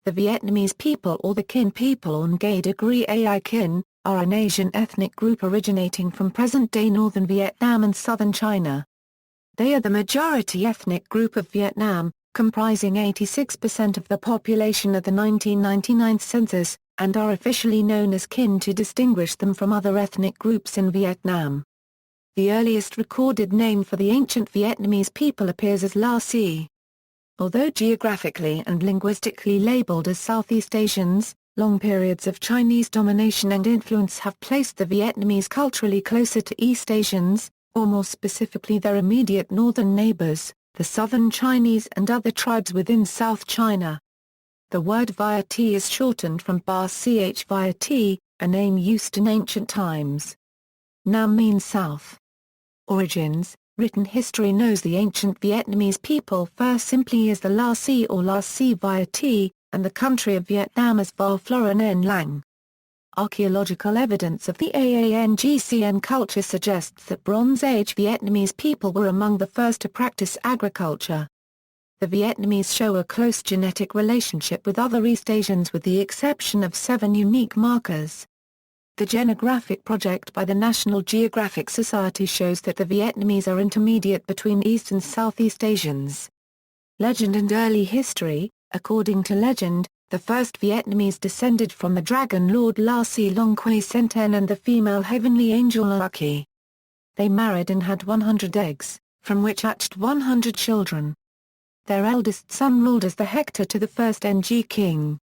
The Vietnamese people or the Kinh people or Ngay degree Ai Kinh, are an Asian ethnic group originating from present-day northern Vietnam and southern China. They are the majority ethnic group of Vietnam, comprising 86% of the population of the 1999 census, and are officially known as Kinh to distinguish them from other ethnic groups in Vietnam. The earliest recorded name for the ancient Vietnamese people appears as La Si. Although geographically and linguistically labeled as Southeast Asians, long periods of Chinese domination and influence have placed the Vietnamese culturally closer to East Asians, or more specifically their immediate northern neighbours, the southern Chinese and other tribes within South China. The word Viet is shortened from Ba Ch Viet, a name used in ancient times. Nam means south. Origins. Written history knows the ancient Vietnamese people first simply as the La Si or La Si Viet, and the country of Vietnam as Va Flora Nen Lang. Archaeological evidence of the AANGCN culture suggests that Bronze Age Vietnamese people were among the first to practice agriculture. The Vietnamese show a close genetic relationship with other East Asians with the exception of 7 unique markers. The Genographic project by the National Geographic Society shows that the Vietnamese are intermediate between East and Southeast Asians. Legend and early history. According to legend, the first Vietnamese descended from the dragon lord La Si Long Quay Senten and the female heavenly angel Lucky. They married and had 100 eggs, from which hatched 100 children. Their eldest son ruled as the Hector to the first Ng king.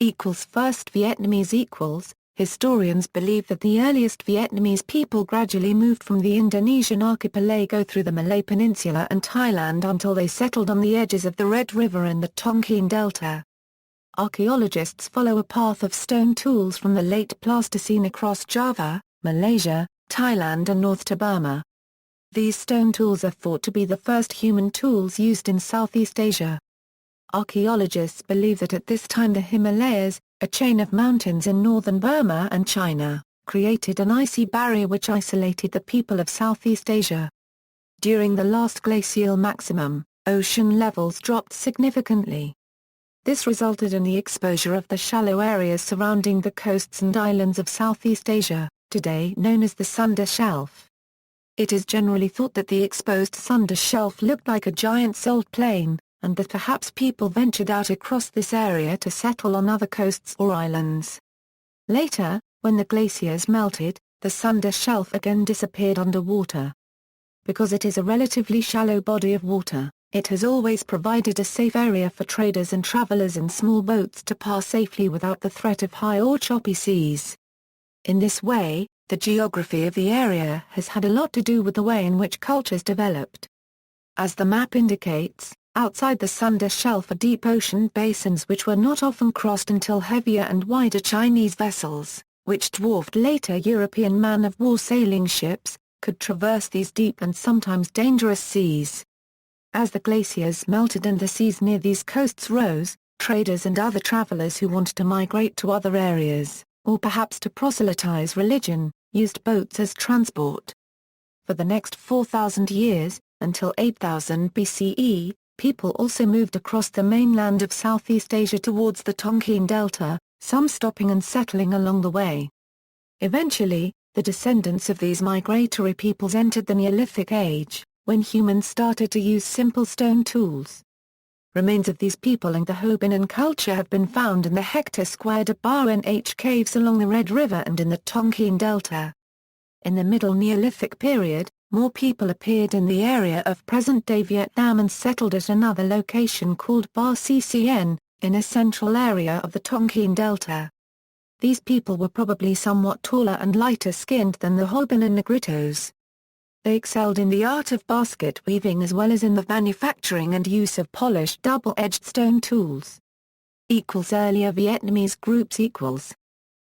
First Vietnamese equals. Historians believe that the earliest Vietnamese people gradually moved from the Indonesian archipelago through the Malay Peninsula and Thailand until they settled on the edges of the Red River in the Tonkin Delta. Archaeologists follow a path of stone tools from the late Pleistocene across Java, Malaysia, Thailand and north to Burma. These stone tools are thought to be the first human tools used in Southeast Asia. Archaeologists believe that at this time the Himalayas, a chain of mountains in northern Burma and China, created an icy barrier which isolated the people of Southeast Asia. During the last glacial maximum, ocean levels dropped significantly. This resulted in the exposure of the shallow areas surrounding the coasts and islands of Southeast Asia, today known as the Sunda Shelf. It is generally thought that the exposed Sunda Shelf looked like a giant salt plain, and that perhaps people ventured out across this area to settle on other coasts or islands. Later, when the glaciers melted, the Sunda Shelf again disappeared underwater. Because it is a relatively shallow body of water, it has always provided a safe area for traders and travelers in small boats to pass safely without the threat of high or choppy seas. In this way, the geography of the area has had a lot to do with the way in which cultures developed. As the map indicates, outside the Sunda Shelf are deep ocean basins which were not often crossed until heavier and wider Chinese vessels, which dwarfed later European man-of-war sailing ships, could traverse these deep and sometimes dangerous seas. As the glaciers melted and the seas near these coasts rose, traders and other travelers who wanted to migrate to other areas, or perhaps to proselytize religion, used boats as transport. For the next 4,000 years, until 8000 BCE, people also moved across the mainland of Southeast Asia towards the Tonkin Delta, some stopping and settling along the way. Eventually, the descendants of these migratory peoples entered the Neolithic Age, when humans started to use simple stone tools. Remains of these people and the Hobinan culture have been found in the Hector Square de Nh caves along the Red River and in the Tonkin Delta. In the Middle Neolithic period, more people appeared in the area of present-day Vietnam and settled at another location called Ba Ccn, in a central area of the Tonkin Delta. These people were probably somewhat taller and lighter-skinned than the Hobinan Negritos. They excelled in the art of basket weaving as well as in the manufacturing and use of polished double-edged stone tools. Earlier Vietnamese groups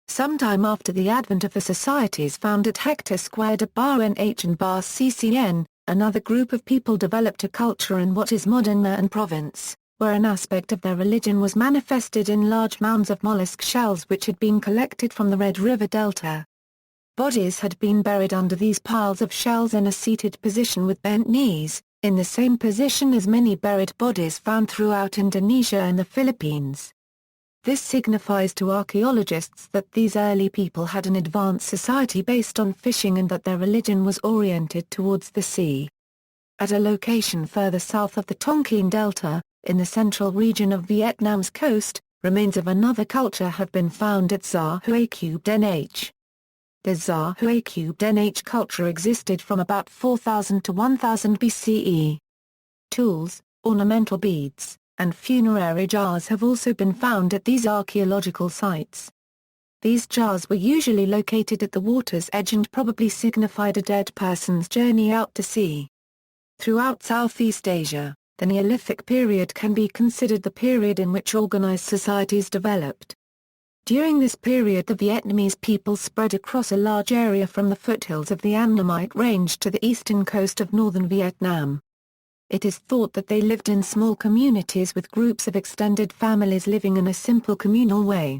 Sometime after the advent of the societies found at Hector Square de Nh and Ba Ccn, another group of people developed a culture in what is modern An province, where an aspect of their religion was manifested in large mounds of mollusk shells which had been collected from the Red River Delta. Bodies had been buried under these piles of shells in a seated position with bent knees, in the same position as many buried bodies found throughout Indonesia and the Philippines. This signifies to archaeologists that these early people had an advanced society based on fishing and that their religion was oriented towards the sea. At a location further south of the Tonkin Delta, in the central region of Vietnam's coast, remains of another culture have been found at Za Hue Cubed NH. The Za Hue Cubed NH culture existed from about 4000 to 1000 BCE. Tools, ornamental beads, and funerary jars have also been found at these archaeological sites. These jars were usually located at the water's edge and probably signified a dead person's journey out to sea. Throughout Southeast Asia, the Neolithic period can be considered the period in which organized societies developed. During this period the Vietnamese people spread across a large area from the foothills of the Annamite Range to the eastern coast of northern Vietnam. It is thought that they lived in small communities with groups of extended families living in a simple communal way.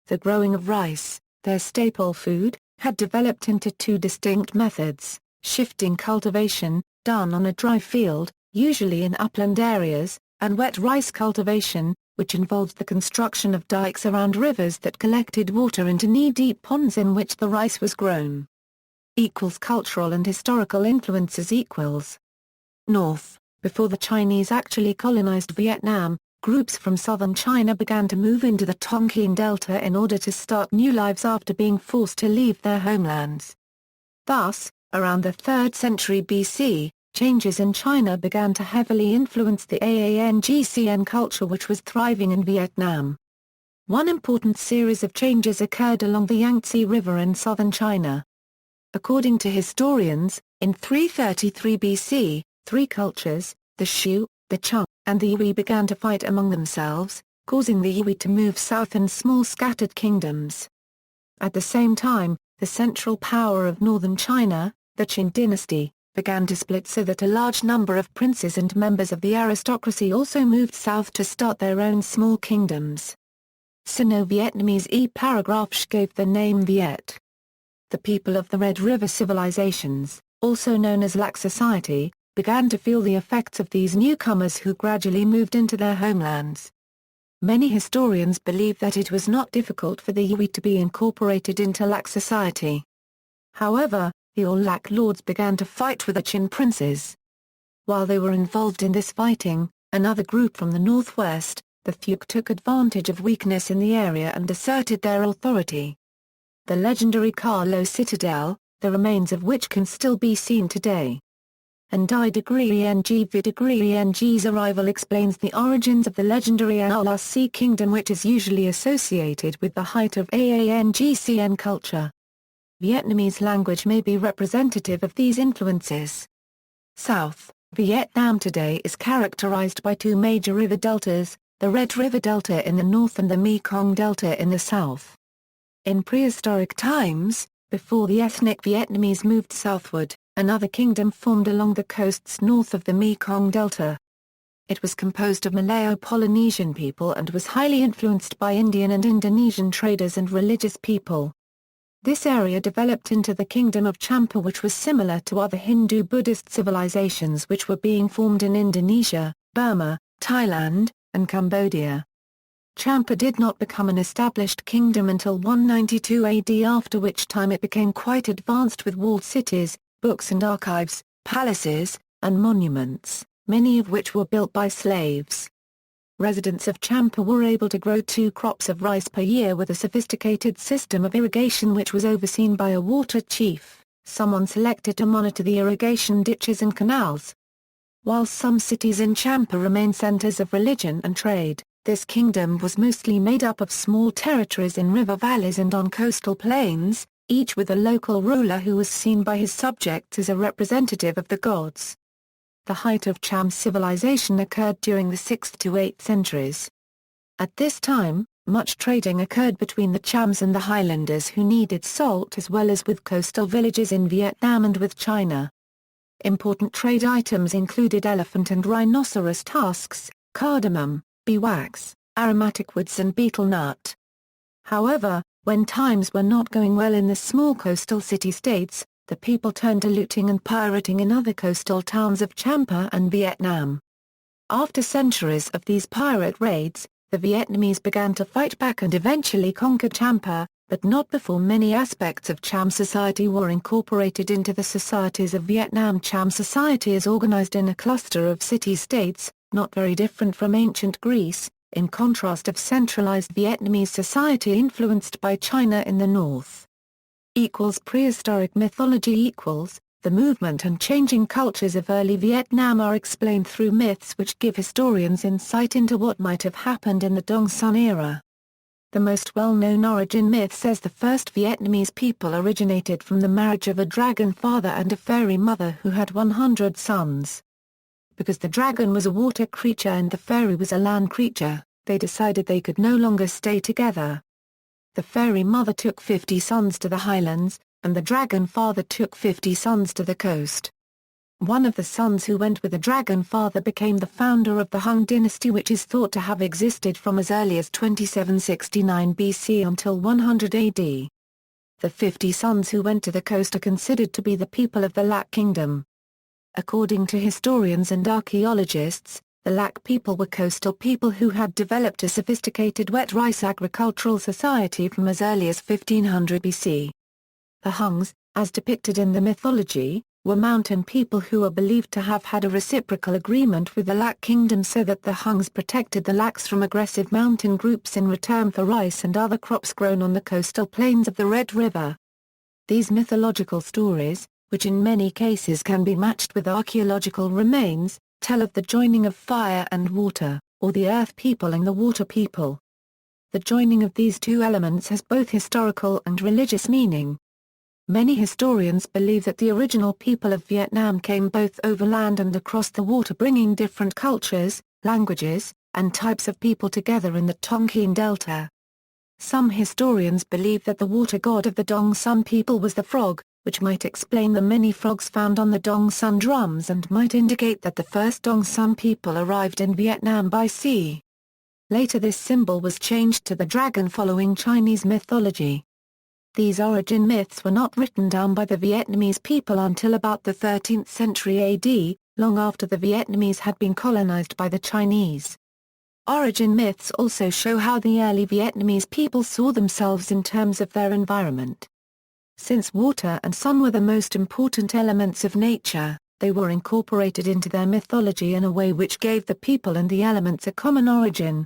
The growing of rice, their staple food, had developed into two distinct methods: shifting cultivation, done on a dry field, usually in upland areas, and wet rice cultivation, which involved the construction of dikes around rivers that collected water into knee-deep ponds in which the rice was grown. Cultural and historical influences. North. Before the Chinese actually colonized Vietnam, groups from southern China began to move into the Tonkin Delta in order to start new lives after being forced to leave their homelands. Thus, around the 3rd century BC, changes in China began to heavily influence the AANGCN culture which was thriving in Vietnam. One important series of changes occurred along the Yangtze River in southern China. According to historians, in 333 BC, three cultures, the Shu, the Chang, and the Yui began to fight among themselves, causing the Yui to move south in small scattered kingdoms. At the same time, the central power of northern China, the Qin dynasty, began to split so that a large number of princes and members of the aristocracy also moved south to start their own small kingdoms. Sino-Vietnamese paragraph gave the name Viet. The people of the Red River civilizations, also known as Lac Society, began to feel the effects of these newcomers who gradually moved into their homelands. Many historians believe that it was not difficult for the Yui to be incorporated into Lac society. However, the All-Lac lords began to fight with the Qin princes. While they were involved in this fighting, another group from the northwest, the Thuc, took advantage of weakness in the area and asserted their authority. The legendary Ka Lo Citadel, the remains of which can still be seen today. And Vidagrieng's arrival explains the origins of the legendary Aulacese kingdom which is usually associated with the height of AANGCN culture. Vietnamese language may be representative of these influences. South Vietnam today is characterized by two major river deltas, the Red River Delta in the north and the Mekong Delta in the south. In prehistoric times, before the ethnic Vietnamese moved southward, another kingdom formed along the coasts north of the Mekong Delta. It was composed of Malayo-Polynesian people and was highly influenced by Indian and Indonesian traders and religious people. This area developed into the kingdom of Champa, which was similar to other Hindu-Buddhist civilizations which were being formed in Indonesia, Burma, Thailand, and Cambodia. Champa did not become an established kingdom until 192 AD, after which time it became quite advanced with walled cities, books and archives, palaces, and monuments, many of which were built by slaves. Residents of Champa were able to grow 2 crops of rice per year with a sophisticated system of irrigation which was overseen by a water chief, someone selected to monitor the irrigation ditches and canals. While some cities in Champa remain centers of religion and trade, this kingdom was mostly made up of small territories in river valleys and on coastal plains, each with a local ruler who was seen by his subjects as a representative of the gods. The height of Cham civilization occurred during the 6th to 8th centuries. At this time, much trading occurred between the Chams and the highlanders who needed salt, as well as with coastal villages in Vietnam and with China. Important trade items included elephant and rhinoceros tusks, cardamom, beeswax, aromatic woods and betel nut. However, when times were not going well in the small coastal city-states, the people turned to looting and pirating in other coastal towns of Champa and Vietnam. After centuries of these pirate raids, the Vietnamese began to fight back and eventually conquered Champa, but not before many aspects of Cham society were incorporated into the societies of Vietnam. Cham society is organized in a cluster of city-states, not very different from ancient Greece, in contrast of centralized Vietnamese society influenced by China in the north. Prehistoric mythology the movement and changing cultures of early Vietnam are explained through myths which give historians insight into what might have happened in the Dong Son era. The most well-known origin myth says the first Vietnamese people originated from the marriage of a dragon father and a fairy mother who had 100 sons. Because the dragon was a water creature and the fairy was a land creature, they decided they could no longer stay together. The fairy mother took 50 sons to the highlands, and the dragon father took 50 sons to the coast. One of the sons who went with the dragon father became the founder of the Hung dynasty, which is thought to have existed from as early as 2769 BC until 100 AD. The 50 sons who went to the coast are considered to be the people of the Lac Kingdom. According to historians and archaeologists, the Lac people were coastal people who had developed a sophisticated wet rice agricultural society from as early as 1500 BC. The Hungs, as depicted in the mythology, were mountain people who are believed to have had a reciprocal agreement with the Lac Kingdom so that the Hungs protected the Lacs from aggressive mountain groups in return for rice and other crops grown on the coastal plains of the Red River. These mythological stories, which in many cases can be matched with archaeological remains, tell of the joining of fire and water, or the earth people and the water people. The joining of these two elements has both historical and religious meaning. Many historians believe that the original people of Vietnam came both overland and across the water, bringing different cultures, languages, and types of people together in the Tonkin Delta. Some historians believe that the water god of the Dong Son people was the frog, which might explain the many frogs found on the Dong Son drums and might indicate that the first Dong Son people arrived in Vietnam by sea. Later this symbol was changed to the dragon following Chinese mythology. These origin myths were not written down by the Vietnamese people until about the 13th century AD, long after the Vietnamese had been colonized by the Chinese. Origin myths also show how the early Vietnamese people saw themselves in terms of their environment. Since water and sun were the most important elements of nature, they were incorporated into their mythology in a way which gave the people and the elements a common origin.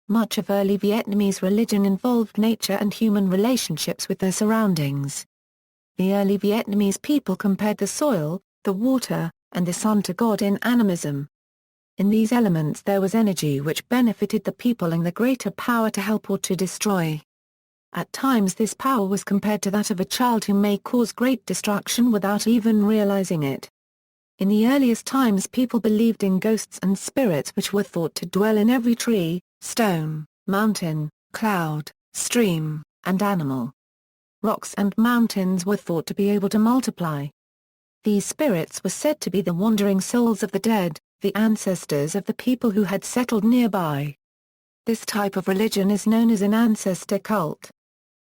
Much of early Vietnamese religion involved nature and human relationships with their surroundings. The early Vietnamese people compared the soil, the water, and the sun to God in animism. In these elements there was energy which benefited the people and the greater power to help or to destroy. At times this power was compared to that of a child who may cause great destruction without even realizing it. In the earliest times people believed in ghosts and spirits which were thought to dwell in every tree, stone, mountain, cloud, stream, and animal. Rocks and mountains were thought to be able to multiply. These spirits were said to be the wandering souls of the dead, the ancestors of the people who had settled nearby. This type of religion is known as an ancestor cult.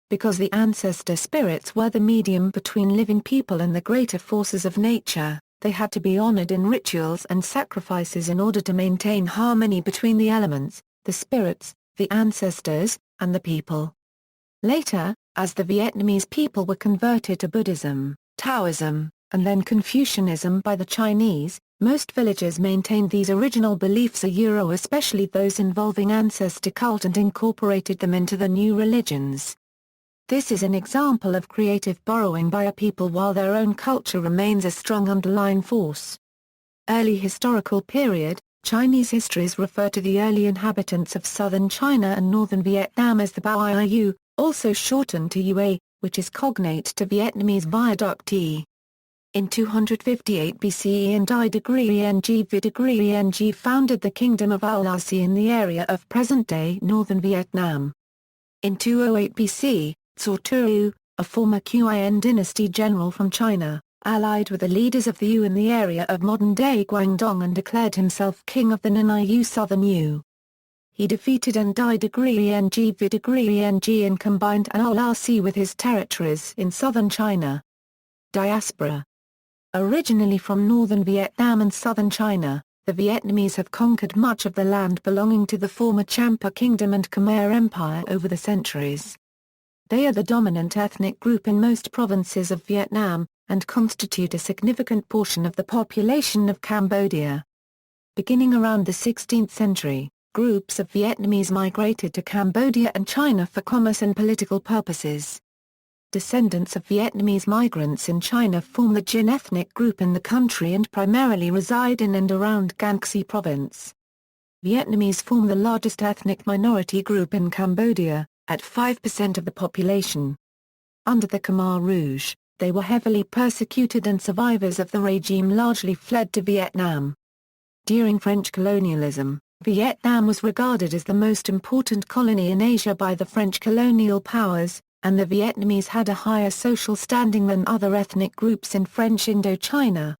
Because the ancestor spirits were the medium between living people and the greater forces of nature, they had to be honored in rituals and sacrifices in order to maintain harmony between the elements, the spirits, the ancestors, and the people. Later, as the Vietnamese people were converted to Buddhism, Taoism, and then Confucianism by the Chinese, most villagers maintained these original beliefs especially those involving ancestor cult and incorporated them into the new religions. This is an example of creative borrowing by a people while their own culture remains a strong underlying force. Early historical period, Chinese histories refer to the early inhabitants of southern China and northern Vietnam as the Bao, also shortened to Yue, which is cognate to Vietnamese viaduct T. In 258 BCE and Vidagri founded the kingdom of Aulasi in the area of present-day northern Vietnam. In 208 BC, Cao Turu, a former Qin dynasty general from China, allied with the leaders of the Yu in the area of modern-day Guangdong and declared himself king of the Nanai southern Yu. He defeated Vidagri and combined Aulasi with his territories in southern China. Diaspora. Originally from northern Vietnam and southern China, the Vietnamese have conquered much of the land belonging to the former Champa Kingdom and Khmer Empire over the centuries. They are the dominant ethnic group in most provinces of Vietnam, and constitute a significant portion of the population of Cambodia. Beginning around the 16th century, groups of Vietnamese migrated to Cambodia and China for commerce and political purposes. Descendants of Vietnamese migrants in China form the Jin ethnic group in the country and primarily reside in and around Gangxi province. Vietnamese form the largest ethnic minority group in Cambodia, at 5% of the population. Under the Khmer Rouge, they were heavily persecuted and survivors of the regime largely fled to Vietnam. During French colonialism, Vietnam was regarded as the most important colony in Asia by the French colonial powers, and the Vietnamese had a higher social standing than other ethnic groups in French Indochina.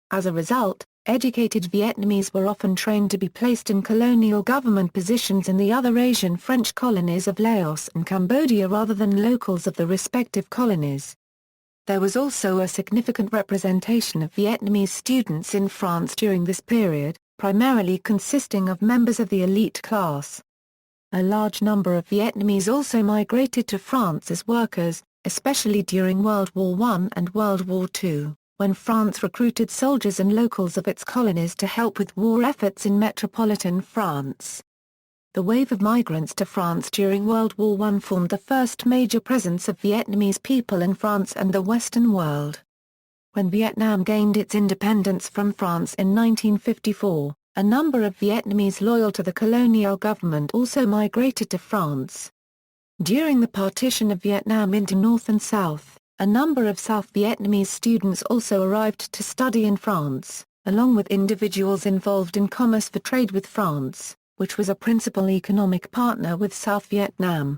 As a result, educated Vietnamese were often trained to be placed in colonial government positions in the other Asian French colonies of Laos and Cambodia rather than locals of the respective colonies. There was also a significant representation of Vietnamese students in France during this period, primarily consisting of members of the elite class. A large number of Vietnamese also migrated to France as workers, especially during World War I and World War II, when France recruited soldiers and locals of its colonies to help with war efforts in metropolitan France. The wave of migrants to France during World War I formed the first major presence of Vietnamese people in France and the Western world. When Vietnam gained its independence from France in 1954, a number of Vietnamese loyal to the colonial government also migrated to France. During the partition of Vietnam into North and South, a number of South Vietnamese students also arrived to study in France, along with individuals involved in commerce for trade with France, which was a principal economic partner with South Vietnam.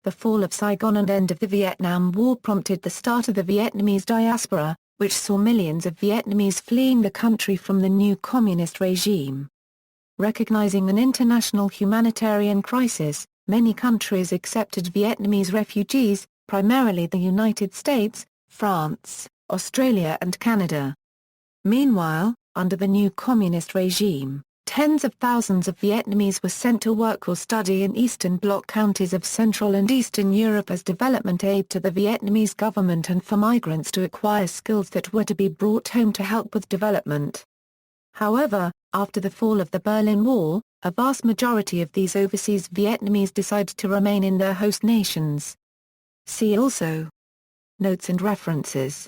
The fall of Saigon and end of the Vietnam War prompted the start of the Vietnamese diaspora, which saw millions of Vietnamese fleeing the country from the new communist regime. Recognizing an international humanitarian crisis, many countries accepted Vietnamese refugees, primarily the United States, France, Australia and Canada. Meanwhile, under the new communist regime, tens of thousands of Vietnamese were sent to work or study in Eastern Bloc countries of Central and Eastern Europe as development aid to the Vietnamese government and for migrants to acquire skills that were to be brought home to help with development. However, after the fall of the Berlin Wall, a vast majority of these overseas Vietnamese decided to remain in their host nations. See also: Notes and references.